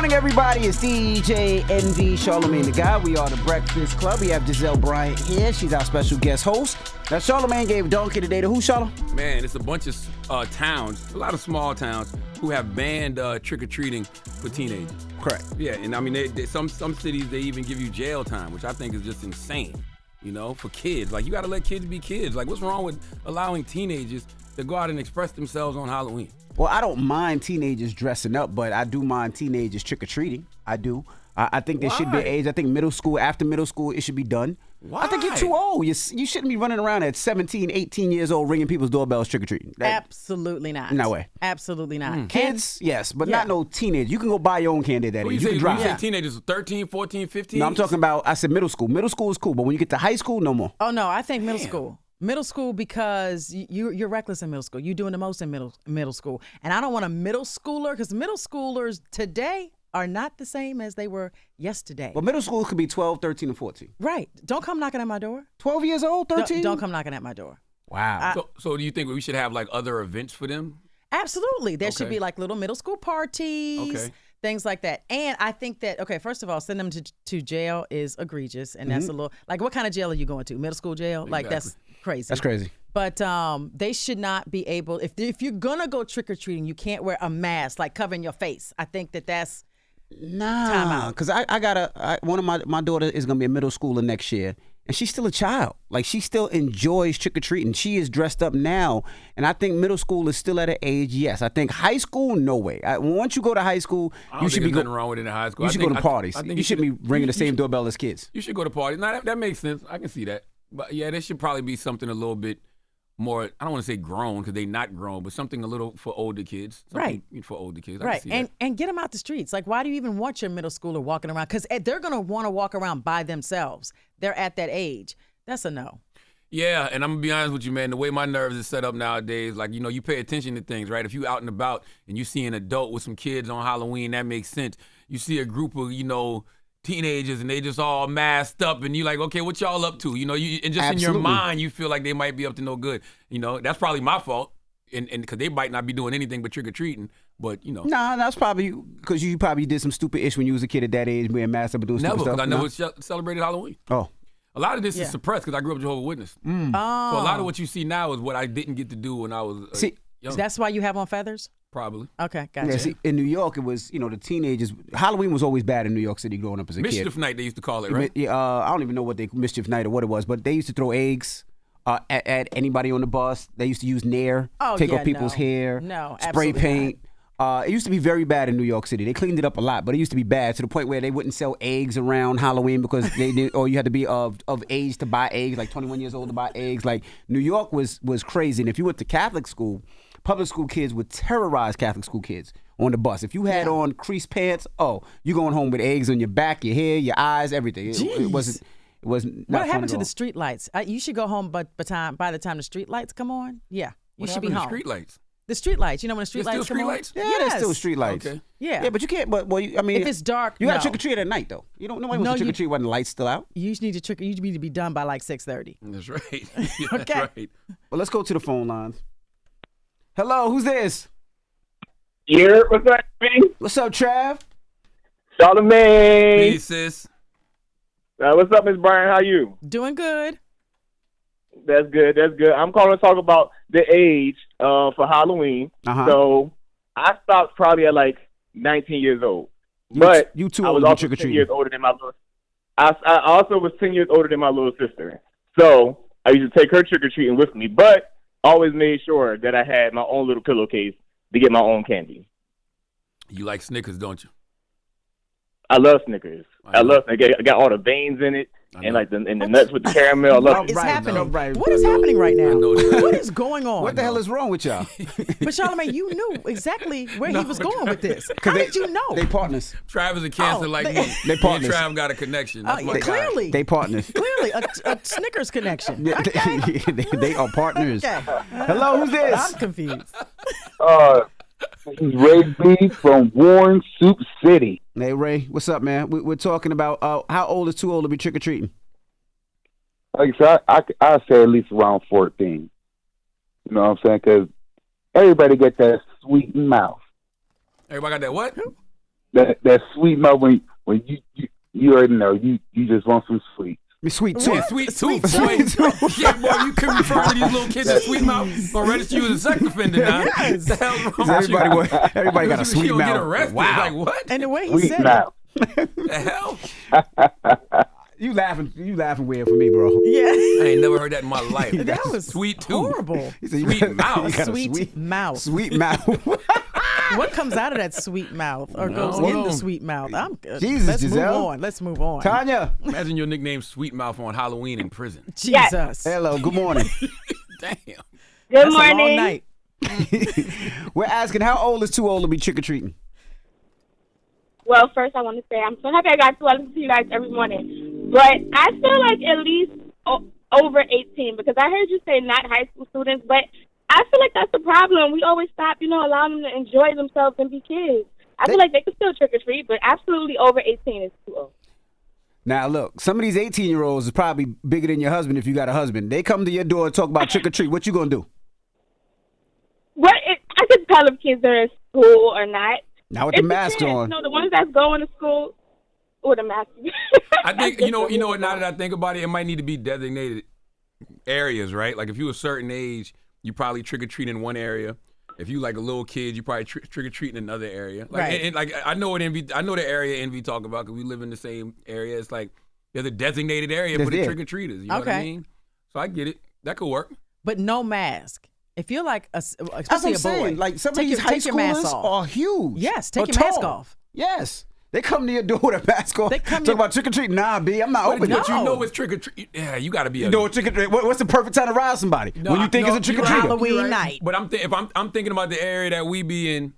morning, everybody. It's DJ NV Charlamagne the Guy. We are the Breakfast Club. We have Giselle Bryant here. She's our special guest host. Now, Charlamagne gave donkey today to who, Charla? Man, it's a bunch of towns, a lot of small towns, who have banned trick-or-treating for teenagers. Correct. Yeah, and I mean, some cities, they even give you jail time, which I think is just insane, you know, for kids. Like, you got to let kids be kids. Like, what's wrong with allowing teenagers to go out and express themselves on Halloween? Well, I don't mind teenagers dressing up, but I do mind teenagers trick-or-treating. I do. I think there should be an age. I think middle school, after middle school, it should be done. Why? I think you're too old. You shouldn't be running around at 17, 18 years old ringing people's doorbells trick-or-treating. Absolutely not. No way. Absolutely not. Kids, yes, but not no teenagers. You can go buy your own candy at that age. You can drive. You say teenagers, 13, 14, 15? No, I'm talking about, I said middle school. Middle school is cool, but when you get to high school, no more. Oh, no, I think middle school. Middle school, because you're reckless in middle school. You're doing the most in middle school. And I don't want a middle schooler, because middle schoolers today are not the same as they were yesterday. Well, middle school could be 12, 13, and 14. Right. Don't come knocking at my door. 12 years old, 13? Don't come knocking at my door. Wow. So do you think we should have like other events for them? Absolutely. There should be like little middle school parties, things like that. And I think that, first of all, send them to jail is egregious. And that's a little, like, what kind of jail are you going to? Middle school jail? Exactly. Like, that's crazy. That's crazy. But they should not be able, if you're going to go trick-or-treating, you can't wear a mask, like covering your face. I think that's time out. Because I got one of my daughter is going to be a middle schooler next year, and she's still a child. Like, she still enjoys trick-or-treating. She is dressed up now, and I think middle school is still at an age, yes. I think high school, no way. Once you go to high school, you should be nothing wrong with it in high school. You should go to parties. You shouldn't be ringing the same doorbell as kids. You should go to parties. Now, that makes sense. I can see that. But, yeah, there should probably be something a little bit more, I don't want to say grown, because they're not grown, but something a little for older kids. Right. For older kids. Right. And get them out the streets. Like, why do you even want your middle schooler walking around? Because they're going to want to walk around by themselves. They're at that age. That's a no. Yeah, and I'm going to be honest with you, man. The way my nerves is set up nowadays, like, you know, you pay attention to things, right? If you out and about and you see an adult with some kids on Halloween, that makes sense. You see a group of, you know, teenagers and they just all masked up and you like, okay, what y'all up to? You know, and just in your mind, you feel like they might be up to no good. You know, that's probably my fault. And because they might not be doing anything but trick-or-treating, but, you know. Nah, that's probably because you probably did some stupid ish when you was a kid at that age, being masked up and doing stupid stuff. Never, because I never celebrated Halloween. Oh. A lot of this is suppressed because I grew up Jehovah's Witness. So a lot of what you see now is what I didn't get to do when I was young. That's why you have on feathers? Probably. Okay, gotcha. Yeah, see, in New York, it was, you know, the teenagers. Halloween was always bad in New York City growing up as a kid. Mischief Night, they used to call it, right? I don't even know what Mischief Night or what it was, but they used to throw eggs at anybody on the bus. They used to use Nair, take off people's hair, spray paint. It used to be very bad in New York City. They cleaned it up a lot, but it used to be bad to the point where they wouldn't sell eggs around Halloween because they didn't, or you had to be of age to buy eggs, like 21 years old to buy eggs. Like, New York was crazy. And if you went to Catholic school, public school kids would terrorize Catholic school kids on the bus. If you had on creased pants, you're going home with eggs on your back, your hair, your eyes, everything. It wasn't. It was not. What happened to the street lights? You should go home, but by the time the street lights come on, you should be home. The street lights. The street lights. You know when the street There's lights still come street on? lights? Yeah, there's still street lights. Okay. Yeah, but you can't. But I mean, if it's dark, you got to trick or treat at night though. You don't. Nobody wants to trick or treat when the lights still out. You need to trick. You need to be done by like 6:30. That's right. Yeah, Okay. That's right. Well, let's go to the phone lines. Hello, who's this? Yeah, what's up, man? What's up, Trav? Charlamagne. Peace, sis. What's up, Miss Brian? How you? Doing good. That's good. That's good. I'm calling to talk about the age for Halloween. So I stopped probably at like 19 years old. But you too I old was to also trick or 10 treat. years older than my little. I also was 10 years older than my little sister. So I used to take her trick or treating with me, but always made sure that I had my own little pillowcase to get my own candy. You like Snickers, don't you? I love Snickers. I got all the veins in it. And like the nuts with the caramel. I love What is it. happening? What is happening right now? What is going on? What the hell is wrong with y'all? But Charlamagne, you knew exactly where he was going with this. How did you know? They partners. Trav is a cancer like me. They partners. Me and Trav got a connection. That's my guy. Clearly. They partners. Clearly, a Snickers connection. They are partners. Okay. Hello, who's this? I'm confused. This is Ray B from Warren Soup City. Hey, Ray, what's up, man? We're talking about how old is too old to be trick-or-treating? Like I said, I say at least around 14. You know what I'm saying? Because everybody get that sweet mouth. Everybody got that what? that sweet mouth when you already know you just want some sweets. Sweet tooth. Sweet tooth. Yeah, boy, you can refer to these little kids as sweet mouth. Gonna register you as a sex offender now. Yes. The hell's wrong with you? Everybody got a sweet She'll mouth. get arrested. Wow. Like what? And the way he Sweet said mouth. The hell? You laughing weird for me, bro. it. Yeah. I ain't never heard that in my life. That was sweet tooth. horrible. He said, Sweet mouth. You got a Sweet mouth. Sweet mouth. What comes out of that sweet mouth or goes No. in the sweet mouth? I'm good. Jesus, Let's Giselle. move on. Let's move on. Tanya. Imagine your nickname Sweet Mouth on Halloween in prison. Jesus. Hello. Good morning. Damn. Good That's a long morning. night. We're asking how old is too old to be trick or treating? Well, first I want to say I'm so happy I got to listen to you guys every morning. But I feel like at least over 18 because I heard you say not high school students, but I feel like that's the problem. We always stop, allowing them to enjoy themselves and be kids. I feel like they can still trick or treat, but absolutely over 18 is too old. Now, look, some of these 18-year-olds is probably bigger than your husband if you got a husband. They come to your door and talk about trick or treat. What you going to do? I could tell if kids are in school or not. Now with the It mask depends. on. The ones that's going to school with a mask. I think you know what. Now that I think about it, it might need to be designated areas, right? Like if you a certain age, you probably trick or treat in one area. If you like a little kid, you probably trick or treat in another area. Like, Right. and like I know the area Envy talk about because we live in the same area. It's like there's a designated area for the Yeah. trick or treaters. You know what I Okay. mean? So I get it. That could work. But no mask. If you're like, That's what especially I'm a boy, saying. Like some of these high take your mask schoolers off. are huge. Yes, take or your mask tall. off. Yes. They come to your door with a mask on. They come Talk to- about trick or treat. Nah, B, I'm not But, open. but you No. know it's trick or treat. Yeah, you got to be. You know what trick or treat? What's the perfect time to rob somebody? No, when you think no, it's a trick or you're treater. right. Halloween You're right. night. But if I'm thinking about the area that we be in,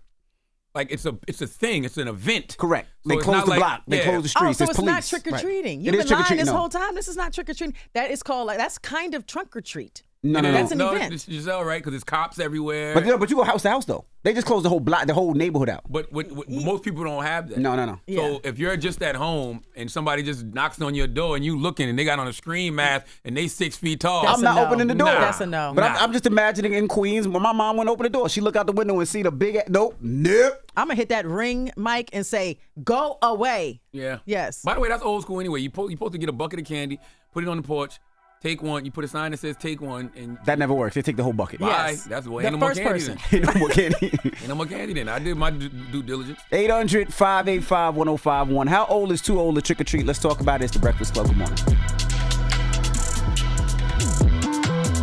like it's a thing. It's an event. Correct. So They it's close not the like- block. They yeah. close the Oh, streets. so There's it's police. not trick or treating. Right. You've It is been trick or lying treating. this No. whole time. This is not trick or treating. That is called that's kind of trunk or treat. No, no, That's no. an event. It's Giselle, right? Because there's cops everywhere. But you go house to house though. They just close the whole block, the whole neighborhood out. But most people don't have that. No. So Yeah. if you're just at home and somebody just knocks on your door and you looking and they got on a screen mask and they 6 feet tall, That's I'm a not no. opening the door. Nah. That's a no. But Nah. I'm just imagining in Queens when my mom went to open the door, she looked out the window and see the big. Nope. I'm gonna hit that ring mic and say, "Go away." Yeah. Yes. By the way, that's old school anyway. You supposed to get a bucket of candy, put it on the porch, take one. You put a sign that says "Take one," and That never works. They take the whole bucket. bye. Yes. That's the way. The Ain't no more first candy person. then. Ain't no more candy. Ain't no more candy then. I did my due diligence. 800-585-1051. How old is too old to trick or treat? Let's talk about it. It's the Breakfast Club. Good morning.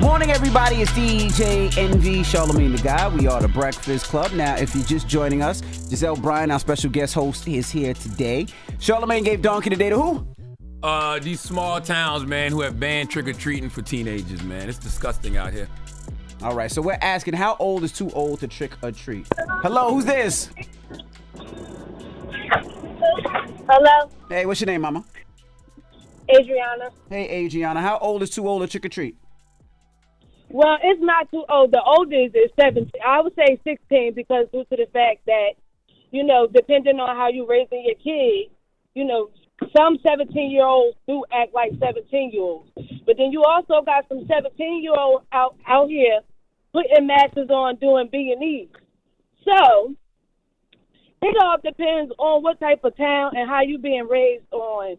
Morning, everybody. It's DJ Envy, Charlamagne the Guy. We are the Breakfast Club. Now, if you're just joining us, Giselle Bryan, our special guest host, is here today. Charlamagne gave Donkey today to who? These small towns, man, who have banned trick or treating for teenagers, man. It's disgusting out here. All right, so we're asking how old is too old to trick or treat? Hello, who's this? Hello, Hey, what's your name, mama? Adriana. Hey, Adriana. How old is too old to trick or treat? Well, it's not too old. The oldest is 17. I would say 16 because due to the fact that, depending on how you raising your kid, some 17-year-olds do act like 17-year-olds. But then you also got some 17-year-olds out here putting masks on doing B&Es. So it all depends on what type of town and how you being raised on,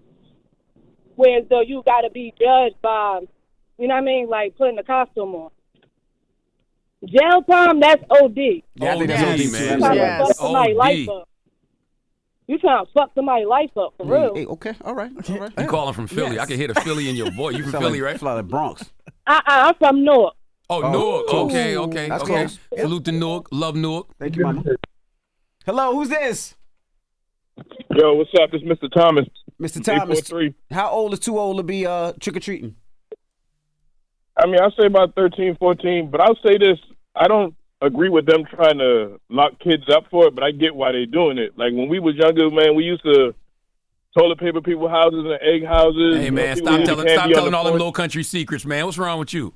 where though you got to be judged by, like putting the costume on. Jail time, that's OD. Yeah, I think that's OD, OD, man. You trying Yes. to fuck somebody's OD. life up. You trying to fuck somebody's life up, for real. Hey, okay, all right. You calling from Philly. Yes. I can hear the Philly in your voice. You from Sound Philly, like, right? Sound like Bronx. I'm from Newark. Oh, Newark. close. Okay. That's okay. close. Salute to Newark. Love Newark. Thank you, mama. Hello, who's this? Yo, what's up? It's Mr. Thomas. Mr. Thomas. 843. How old is too old to be trick-or-treating? I mean, I'll say about 13, 14, but I'll say this. I don't agree with them trying to lock kids up for it, but I get why they're doing it. Like, when we was younger, man, we used to toilet paper people's houses and egg houses. Hey, man, people stop eating telling candy on all the them porch. little country secrets, man. What's wrong with you?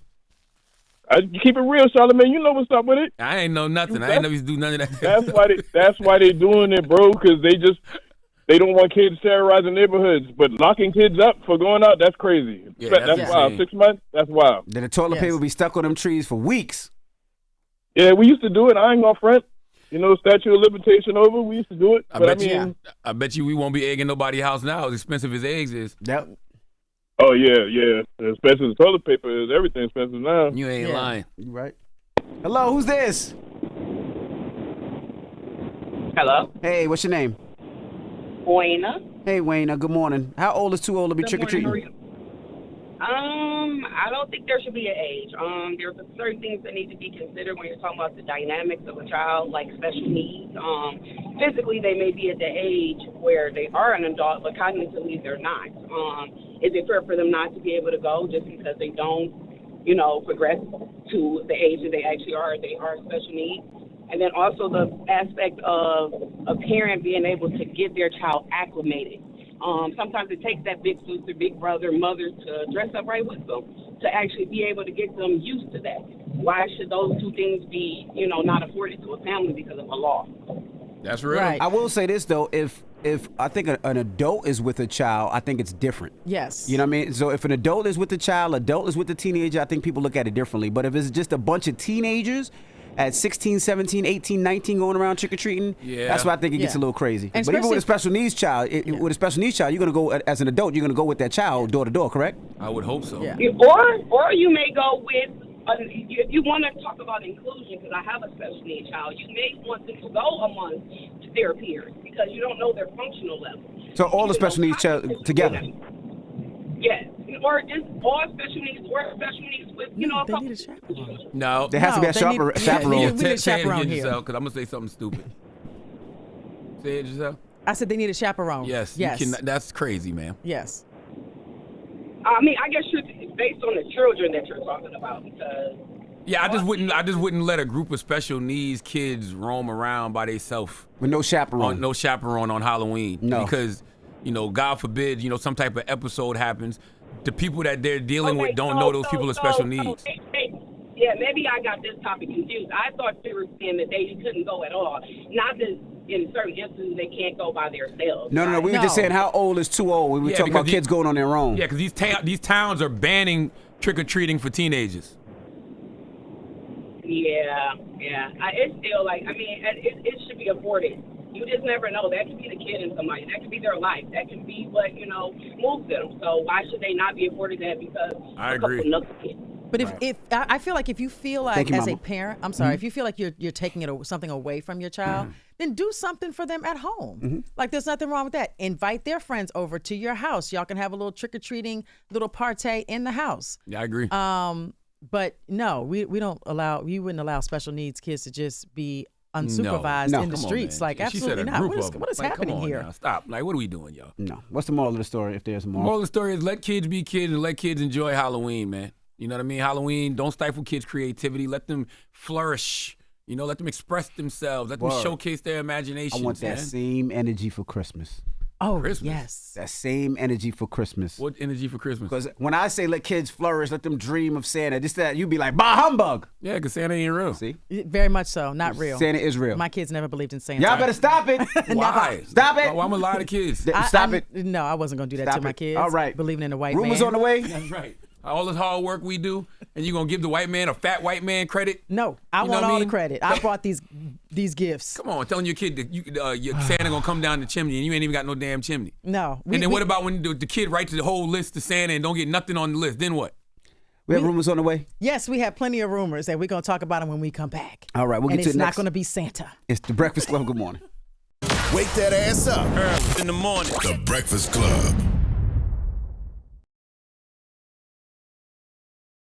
Keep it real, Charlamagne. You know what's up with it. I ain't know nothing. I ain't know you do none of that. That's why they doing it, bro, because they don't want kids terrorizing neighborhoods. But locking kids up for going out, that's crazy. Yeah, that's that's wild. insane. 6 months, that's wild. Then the toilet Yes. paper be stuck on them trees for weeks. Yeah, we used to do it. I ain't gonna front. statute of limitation over. We used to do it. I bet you we won't be egging nobody's house now, as expensive as eggs is. Yep. Oh, yeah. As expensive as toilet paper is, everything expensive now. You ain't lying. You right. Hello, who's this? Hello. Hey, what's your name? Wayna. Hey, Wayna, good morning. How old is too old to be trick-or-treating? I don't think there should be an age. There's certain things that need to be considered when you're talking about the dynamics of a child, like special needs. Physically, they may be at the age where they are an adult, but cognitively, they're not. Is it fair for them not to be able to go just because they don't, progress to the age that they actually are? They are special needs. And then also the aspect of a parent being able to get their child acclimated. Sometimes it takes that big sister, big brother, mother to dress up right with them, to actually be able to get them used to that. Why should those two things be, not afforded to a family because of a law? That's real. Right. I will say this, though. If I think an adult is with a child, I think it's different. Yes. You know what I mean? So if an adult is with the child, adult is with the teenager, I think people look at it differently. But if it's just a bunch of teenagers at 16, 17, 18, 19 going around trick-or-treating, that's why I think it gets a little crazy. And but even with a special needs child, you're going to go, as an adult, you're going to go with that child door to door, correct? I would hope so. Yeah. Or you may go with, you want to talk about inclusion, because I have a special needs child. You may want them to go among their peers because you don't know their functional level. So all the special needs child together? Yes. Or just all special needs or special needs with, They a need a chaperone. No. There has to be a chaperone. We need a Say it chaperone again, here. Giselle, because I'm going to say something stupid. Say it, Giselle. I said they need a chaperone. Yes. Yes. That's crazy, man. Yes. I mean, I guess it's based on the children that you're talking about, because Yeah, I just wouldn't let a group of special needs kids roam around by themselves. With no chaperone. No chaperone on Halloween. No. Because, God forbid, some type of episode happens. The people that they're dealing with don't know those people are special needs. Yeah, maybe I got this topic confused. I thought they were saying that they couldn't go at all. Not that in certain instances they can't go by themselves. No. We were just saying how old is too old. We were talking about kids going on their own. Yeah, because these towns are banning trick-or-treating for teenagers. Yeah. It's still it should be afforded. You just never know. That could be the kid in somebody. That could be their life. That could be what, moves them. So why should they not be afforded that because I agree. But if I feel like if you feel like as a parent, I'm sorry, Mm-hmm. if you feel like you're taking something away from your child, then do something for them at home. Mm-hmm. Like there's nothing wrong with that. Invite their friends over to your house. Y'all can have a little trick-or-treating, little party in the house. Yeah, I agree. But no, we wouldn't allow special needs kids to just be unsupervised in the streets. Like, absolutely not. What is happening here? Now. Stop. Like, what are we doing, y'all? No. What's the moral of the story, if there's a moral? The moral of the story is let kids be kids and let kids enjoy Halloween, man. You know what I mean? Halloween, don't stifle kids' creativity. Let them flourish. Let them express themselves. Let them showcase their imagination. I want that same energy for Christmas. Oh, Christmas. yes. That same energy for Christmas. What energy for Christmas? Because when I say let kids flourish, let them dream of Santa, you'd be like, bah humbug. Yeah, because Santa ain't real. See? Very much so. Not real. Santa is real. My kids never believed in Santa. Y'all better stop it. Why? Stop it. Why am I lying to kids? Stop it. No, I wasn't going to do that Stop to my it. kids. All right. Believing in the white Rumors man. on the way. That's right. All this hard work we do, and you're going to give the white man a fat white man credit? No, I want all the credit. I brought these gifts. Come on, telling your kid that your Santa going to come down the chimney, and you ain't even got no damn chimney. No. And then what about when the kid writes the whole list to Santa and don't get nothing on the list? Then what? We have rumors on the way? Yes, we have plenty of rumors, and we're going to talk about them when we come back. All right, we'll get to it next. And it's not going to be Santa. It's The Breakfast Club. Good morning. Wake that ass up. Early in the morning. The Breakfast Club.